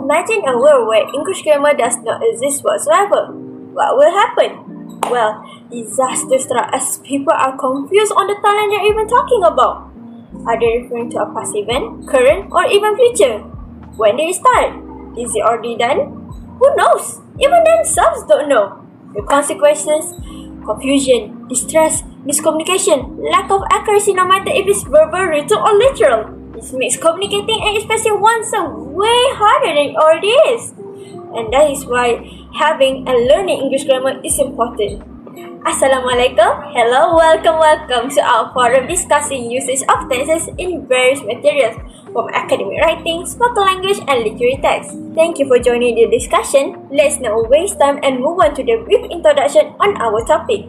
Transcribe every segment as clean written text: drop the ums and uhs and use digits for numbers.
Imagine a world where English grammar does not exist whatsoever. What will happen? Well, disaster strikes as people are confused on the timeline they're even talking about. Are they referring to a past event, current, or even future? When did it start? Is it already done? Who knows? Even themselves don't know. The consequences: confusion, distress, miscommunication, lack of accuracy no matter if it's verbal, written, or literal. This makes communicating and expressing oneself way harder than it already is. And that is why having and learning English grammar is important. Assalamualaikum. Hello, welcome to our forum discussing usage of tenses in various materials from academic writing, spoken language, and literary text. Thank you for joining the discussion. Let's not waste time and move on to the brief introduction on our topic.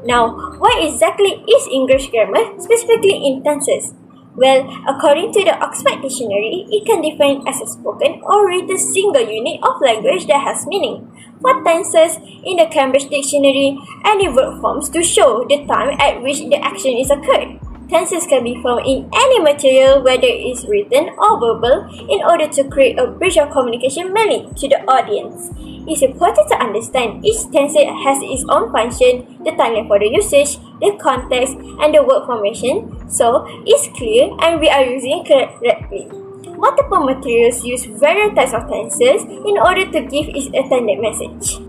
Now, what exactly is English grammar, specifically in tenses? Well, according to the Oxford Dictionary, it can be defined as a spoken or written single unit of language that has meaning. For tenses, in the Cambridge Dictionary, any verb forms to show the time at which the action is occurred. Tenses can be found in any material, whether it is written or verbal, in order to create a bridge of communication mainly to the audience. It's important to understand each tense has its own function, the timeline for the usage, the context, and the word formation, so it's clear and we are using it correctly. Multiple materials use various types of tenses in order to give its intended message.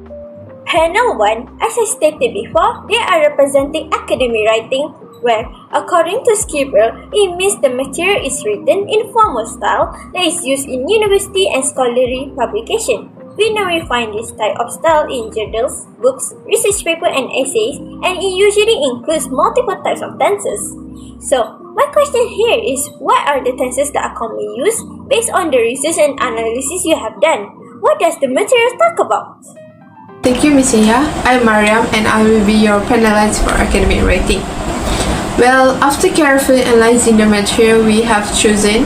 Panel 1, as I stated before, they are representing academic writing, where, according to Scribble, it means the material is written in formal style that is used in university and scholarly publication. We normally find this type of style in journals, books, research papers, and essays, and it usually includes multiple types of tenses. So, my question here is, what are the tenses that are commonly used based on the research and analysis you have done? What does the material talk about? Thank you, Miss Aya. I'm Mariam and I will be your panelist for academic writing. Well, after carefully analyzing the material, we have chosen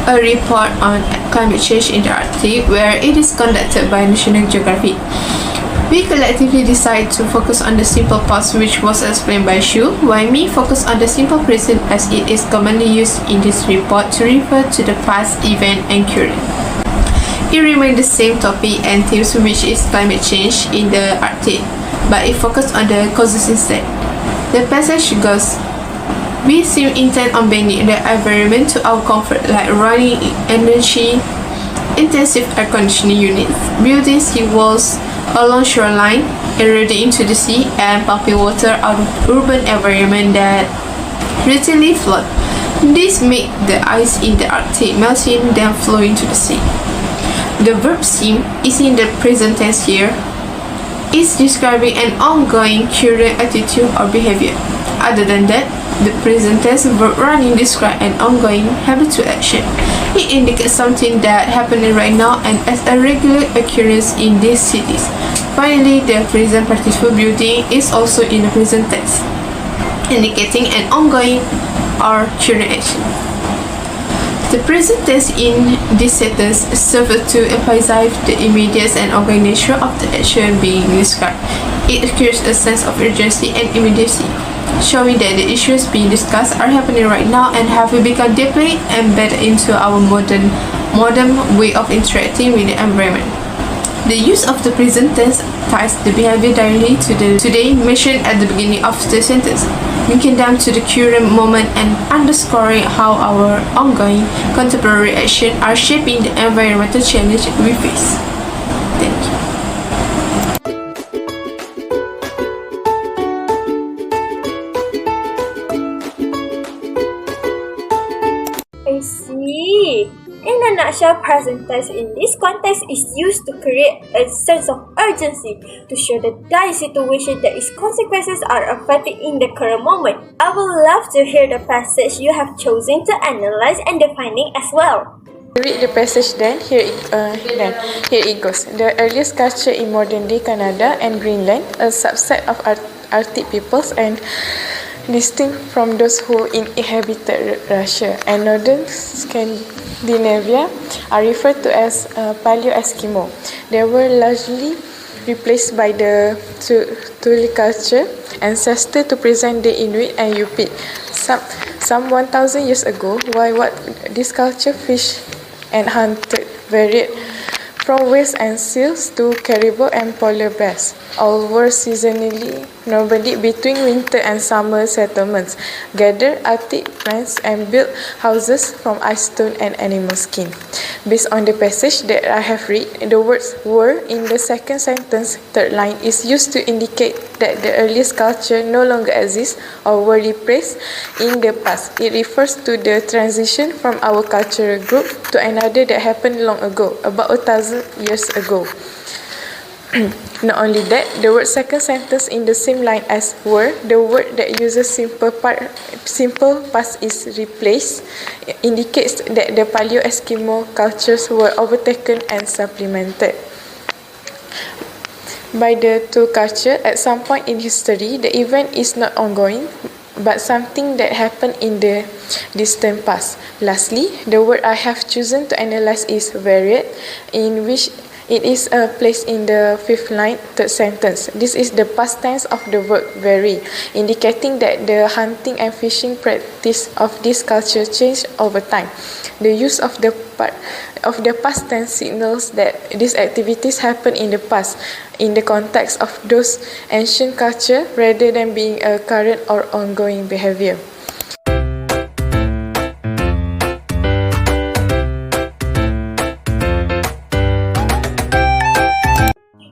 a report on climate change in the Arctic, where it is conducted by National Geographic. We collectively decided to focus on the simple past, which was explained by Shu, while me focus on the simple present as it is commonly used in this report to refer to the past event and current. It remained the same topic and themes, which is climate change in the Arctic, but it focused on the causes instead. The passage goes: we seem intent on bending the environment to our comfort, like running energy-intensive air conditioning units, building sea walls along shoreline, eroding into the sea, and pumping water out of urban environment that routinely flood. This makes the ice in the Arctic melting, then flowing to the sea. The verb seem is in the present tense here. It's describing an ongoing current attitude or behavior. Other than that, the present tense verb running describes an ongoing habitual action. It indicates something that happening right now and as a regular occurrence in these cities. Finally, the present participle building is also in the present tense, indicating an ongoing or current action. The present tense in this sentence serves to emphasize the immediate and ongoing nature of the action being described. It creates a sense of urgency and immediacy, showing that the issues being discussed are happening right now and have become deeply embedded into our modern way of interacting with the environment. The use of the present tense ties the behavior directly to the today mentioned at the beginning of the sentence, linking them to the current moment and underscoring how our ongoing contemporary action are shaping the environmental challenge we face. Thank you. I see. In a nutshell, present tense in this context is used to create a sense of urgency to show the dire situation that its consequences are affecting in the current moment. I would love to hear the passage you have chosen to analyze and defining as well. Read the passage then. Here it goes. The earliest culture in modern-day Canada and Greenland, a subset of Arctic peoples, and distinct from those who inhabited Russia and northern Scandinavia, are referred to as Paleo-Eskimo. They were largely replaced by the Thule culture, ancestor to present-day Inuit and Yupik. Some 1,000 years ago, while this culture fished and hunted varied From whales and seals to caribou and polar bears, all were seasonally nomadic between winter and summer settlements, gathered Arctic plants and built houses from ice stone and animal skin. Based on the passage that I have read, the words were in the second sentence, third line, is used to indicate that the earliest culture no longer exists or were replaced in the past. It refers to the transition from our cultural group to another that happened long ago, about 1,000 years ago. Not only that, the word second sentence in the same line as were, the word that uses simple past is replaced, indicates that the Paleo-Eskimo cultures were overtaken and supplemented by the two cultures. At some point in history, the event is not ongoing, but something that happened in the distant past. Lastly, the word I have chosen to analyze is varied, in which it is placed in the fifth line, third sentence. This is the past tense of the verb vary, indicating that the hunting and fishing practice of this culture changed over time. The use of the past tense signals that these activities happened in the past, in the context of those ancient culture, rather than being a current or ongoing behavior.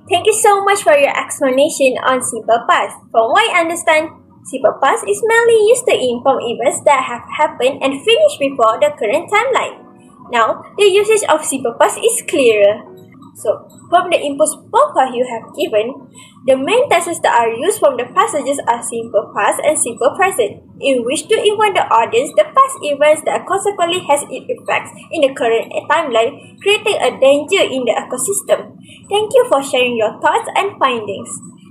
Thank you so much for your explanation on simple past. From what I understand, simple past is mainly used to inform events that have happened and finished before the current timeline. Now, the usage of simple past is clearer. So, from the inputs profile you have given, the main tenses that are used from the passages are simple past and simple present, in which to inform the audience the past events that consequently has its effects in the current timeline, creating a danger in the ecosystem. Thank you for sharing your thoughts and findings.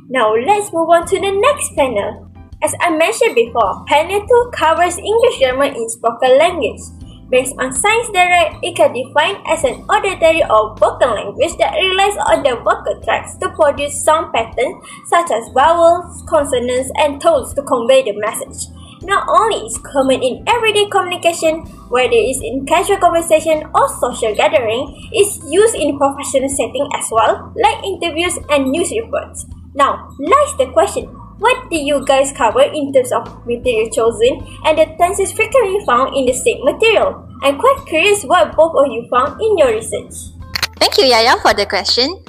Now, let's move on to the next panel. As I mentioned before, panel 2 covers English grammar in spoken language. Based on Science Direct, it can be defined as an auditory or vocal language that relies on the vocal tracts to produce sound patterns such as vowels, consonants, and tones to convey the message. Not only is common in everyday communication, whether it is in casual conversation or social gathering, it's used in professional setting as well, like interviews and news reports. Now, lies the question. What did you guys cover in terms of material chosen and the tenses frequently found in the same material? I'm quite curious what both of you found in your research. Thank you, Yaya, for the question.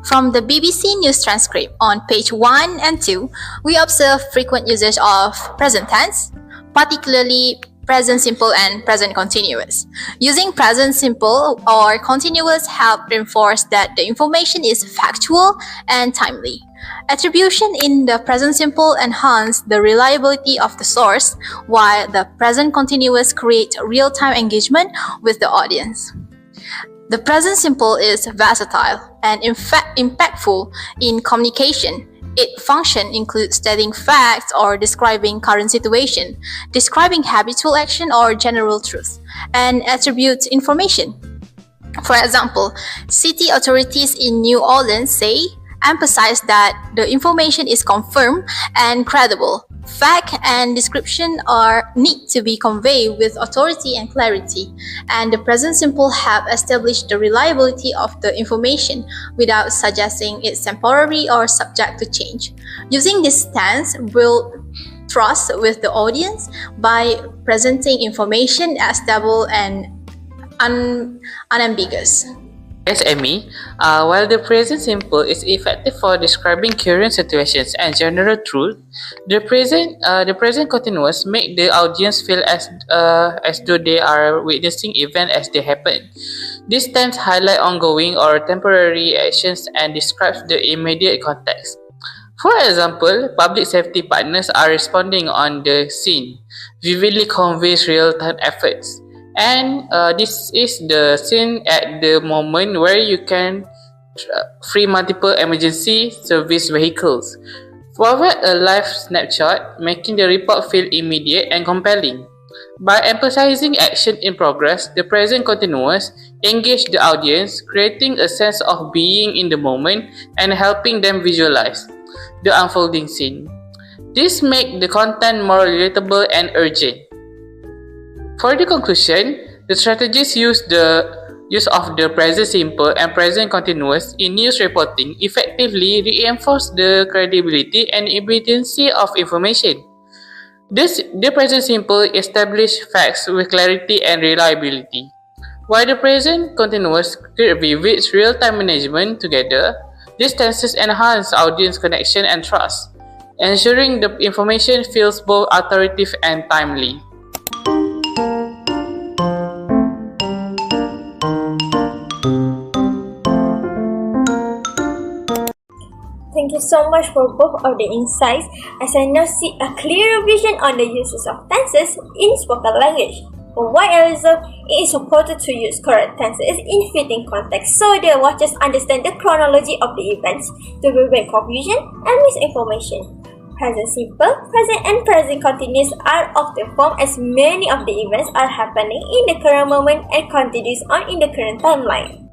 From the BBC News transcript on page 1 and 2, we observe frequent usage of present tense, particularly present simple and present continuous. Using present simple or continuous help reinforce that the information is factual and timely. Attribution in the present simple enhance the reliability of the source, while the present continuous create real-time engagement with the audience. The present simple is versatile and in fact impactful in communication. Its function includes stating facts or describing current situation, describing habitual action or general truth, and attributes information. For example, city authorities in New Orleans emphasize that the information is confirmed and credible. Fact and description need to be conveyed with authority and clarity, and the present simple help establish the reliability of the information without suggesting it's temporary or subject to change. Using this stance build trust with the audience by presenting information as stable and unambiguous. Yes, Amy. While the present simple is effective for describing current situations and general truth, the present continuous make the audience feel as though they are witnessing events as they happen. This tends highlight ongoing or temporary actions and describes the immediate context. For example, public safety partners are responding on the scene, vividly conveys real-time efforts. And this is the scene at the moment where you can free multiple emergency service vehicles. Forward a live snapshot, making the report feel immediate and compelling. By emphasizing action in progress, the present continuous engage the audience, creating a sense of being in the moment and helping them visualize the unfolding scene. This makes the content more relatable and urgent. For the conclusion, the strategists use the Use of the present simple and present continuous in news reporting effectively reinforce the credibility and immediacy of information. The present simple establish facts with clarity and reliability, while the present continuous create vivid real-time management together. These tenses enhance audience connection and trust, ensuring the information feels both authoritative and timely. Thank you so much for both of the insights, as I now see a clearer vision on the uses of tenses in spoken language. For why I observe, it is important to use correct tenses in fitting context so the watchers understand the chronology of the events to prevent confusion and misinformation. Present simple, present and present continuous are often formed as many of the events are happening in the current moment and continues on in the current timeline.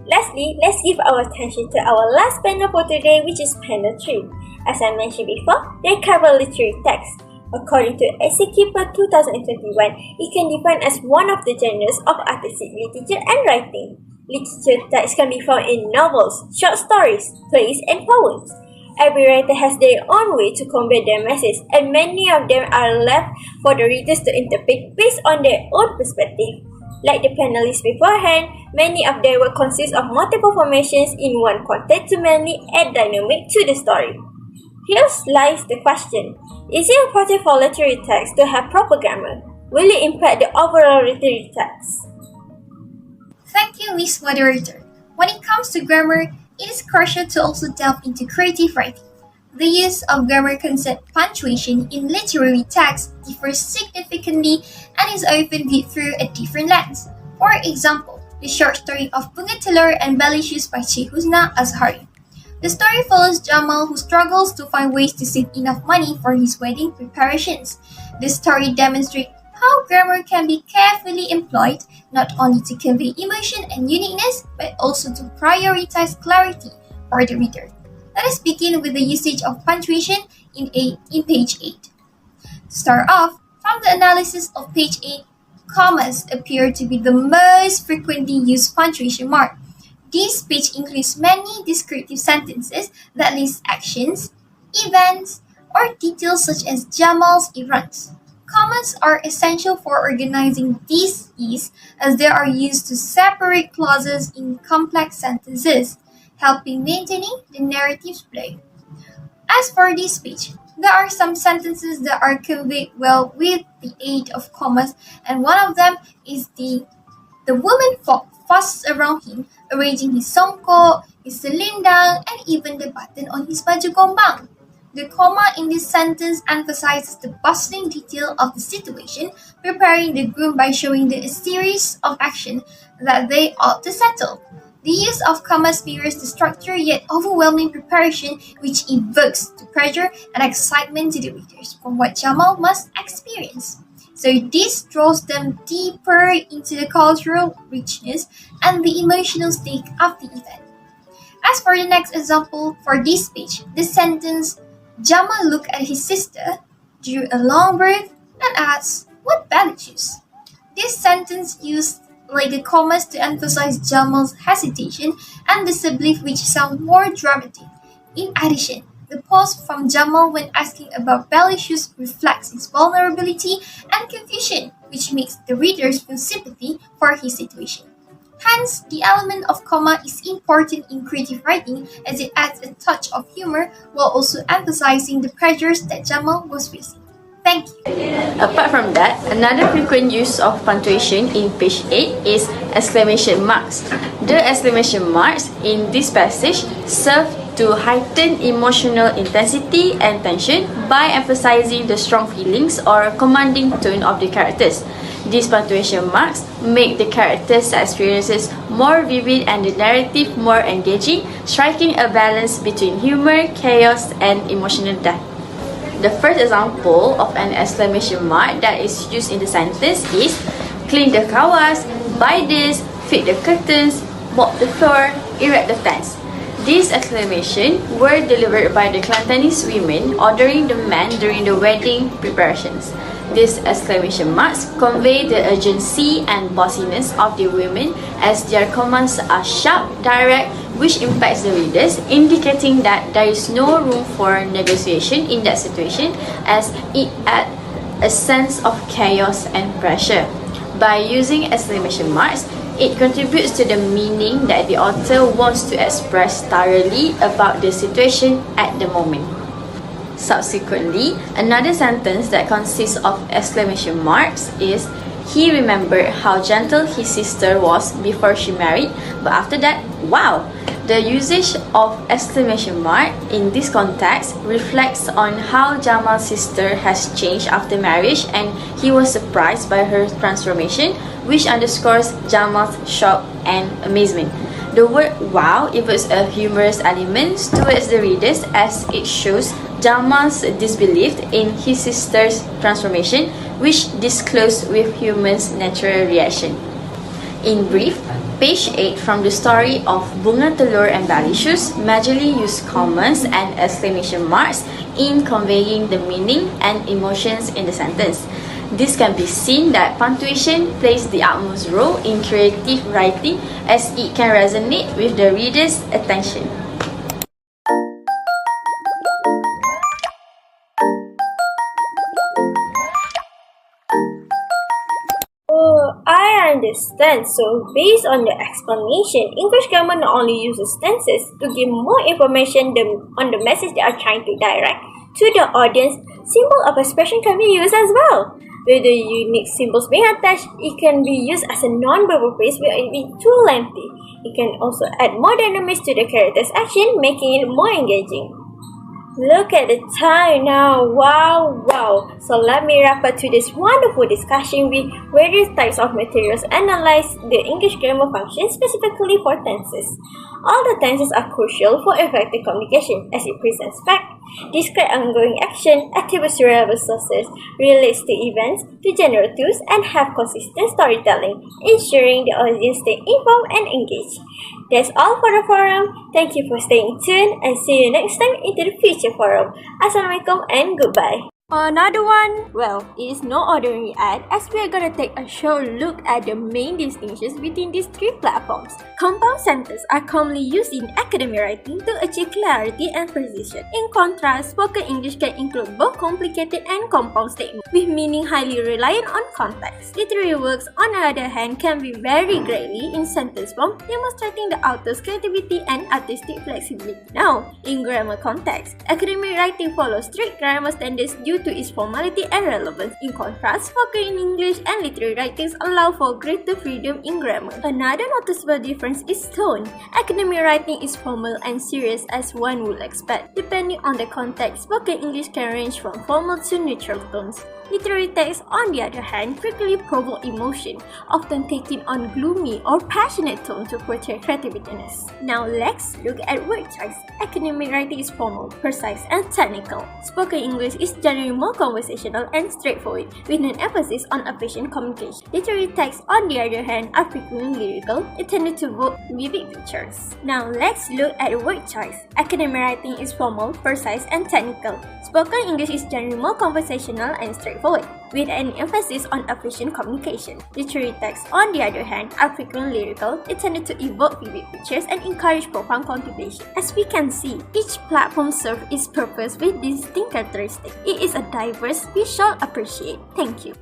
Lastly, let's give our attention to our last panel for today, which is panel 3. As I mentioned before, they cover literary text. According to SCQPER 2021, it can be defined as one of the genres of artistic literature and writing. Literature text can be found in novels, short stories, plays, and poems. Every writer has their own way to convey their message, and many of them are left for the readers to interpret based on their own perspective. Like the panelists beforehand, many of their work consist of multiple formations in one content to mainly add dynamic to the story. Here lies the question: is it important for literary text to have proper grammar? Will it impact the overall literary text? Thank you, Miss Moderator. When it comes to grammar, it is crucial to also delve into creative writing. The use of grammar concept punctuation in literary text differs significantly and is often viewed through a different lens. For example, the short story of Bunga Telur and Belly Shoes by Cik Husna Azhari. The story follows Jamal, who struggles to find ways to save enough money for his wedding preparations. The story demonstrates how grammar can be carefully employed not only to convey emotion and uniqueness, but also to prioritize clarity for the reader. Let us begin with the usage of punctuation in page 8. To start off, from the analysis of page 8, commas appear to be the most frequently used punctuation mark. This page includes many descriptive sentences that list actions, events, or details such as Jamal's errands. Commas are essential for organizing these ease as they are used to separate clauses in complex sentences, helping maintaining the narrative's flow. As for this page, there are some sentences that are conveyed well with the aid of commas, and one of them is the woman fussed around him, arranging his songkok, his selendang, and even the button on his baju gombang. The comma in this sentence emphasizes the bustling detail of the situation, preparing the groom by showing a series of actions that they ought to settle. The use of commas mirrors the structure yet overwhelming preparation, which evokes the pressure and excitement to the readers from what Jamal must experience. So this draws them deeper into the cultural richness and the emotional stake of the event. As for the next example for this page, the sentence, Jamal looked at his sister, drew a long breath, and asked, "What belly shoes?" This sentence used like the commas to emphasize Jamal's hesitation and disbelief, which sound more dramatic. In addition, the pause from Jamal when asking about belly shoes reflects his vulnerability and confusion, which makes the readers feel sympathy for his situation. Hence, the element of comma is important in creative writing as it adds a touch of humor while also emphasizing the pressures that Jamal was facing. Thank you. Apart from that, another frequent use of punctuation in page 8 is exclamation marks. The exclamation marks in this passage serve to heighten emotional intensity and tension by emphasizing the strong feelings or commanding tone of the characters. These punctuation marks make the characters' experiences more vivid and the narrative more engaging, striking a balance between humor, chaos, and emotional depth. The first example of an exclamation mark that is used in the sentence is clean the kawas, buy this, fit the curtains, mop the floor, erect the fence. These exclamations were delivered by the Kelantanese women ordering the men during the wedding preparations. These exclamation marks convey the urgency and bossiness of the women as their commands are sharp, direct, which impacts the readers, indicating that there is no room for negotiation in that situation as it adds a sense of chaos and pressure. By using exclamation marks, it contributes to the meaning that the author wants to express thoroughly about the situation at the moment. Subsequently, another sentence that consists of exclamation marks is, he remembered how gentle his sister was before she married, but after that, wow! The usage of exclamation mark in this context reflects on how Jamal's sister has changed after marriage and he was surprised by her transformation, which underscores Jamal's shock and amazement. The word wow evokes a humorous element towards the readers as it shows Jamal's disbelief in his sister's transformation, which discloses with humans' natural reaction. In brief, page 8 from the story of Bunga Telur and Balishus majorly use commas and exclamation marks in conveying the meaning and emotions in the sentence. This can be seen that punctuation plays the utmost role in creative writing as it can resonate with the reader's attention. Oh, I understand. So, based on the explanation, English grammar not only uses tenses to give more information on the message they are trying to direct to the audience, symbol of expression can be used as well. With the unique symbols being attached, it can be used as a non-verbal phrase without it being too lengthy. It can also add more dynamics to the character's action, making it more engaging. Look at the time now, wow. So let me wrap up to this wonderful discussion with various types of materials analyze the English grammar function specifically for tenses. All the tenses are crucial for effective communication as it presents fact, describe ongoing action, attributes reliable sources, relates to events, to general truths, and have consistent storytelling, ensuring the audience stay informed and engaged. That's all for the forum. Thank you for staying tuned and see you next time into the future forum. Assalamualaikum and goodbye. Another one? Well, it is no ordinary ad as we are gonna take a short look at the main distinctions between these three platforms. Compound sentences are commonly used in academic writing to achieve clarity and precision. In contrast, spoken English can include both complicated and compound statements, with meaning highly reliant on context. Literary works, on the other hand, can be very greatly in sentence form, demonstrating the author's creativity and artistic flexibility. Now, in grammar context, academic writing follows strict grammar standards due to its formality and relevance. In contrast, spoken English and literary writings allow for greater freedom in grammar. Another noticeable difference is tone. Academic writing is formal and serious as one would expect. Depending on the context, spoken English can range from formal to neutral tones. Literary texts, on the other hand, frequently provoke emotion, often taking on gloomy or passionate tone to portray creativeness. Now let's look at word choice. Academic writing is formal, precise, and technical. Spoken English is generally more conversational and straightforward, with an emphasis on efficient communication. Literary texts, on the other hand, are frequently lyrical, intended to evoke vivid pictures. Now let's look at word choice. Academic writing is formal, precise, and technical. Spoken English is generally more conversational and straightforward, with an emphasis on efficient communication. Literary texts, on the other hand, are frequently lyrical, intended to evoke vivid pictures and encourage profound contemplation. As we can see, each platform serves its purpose with distinct characteristics. It is a diverse we shall appreciate. Thank you.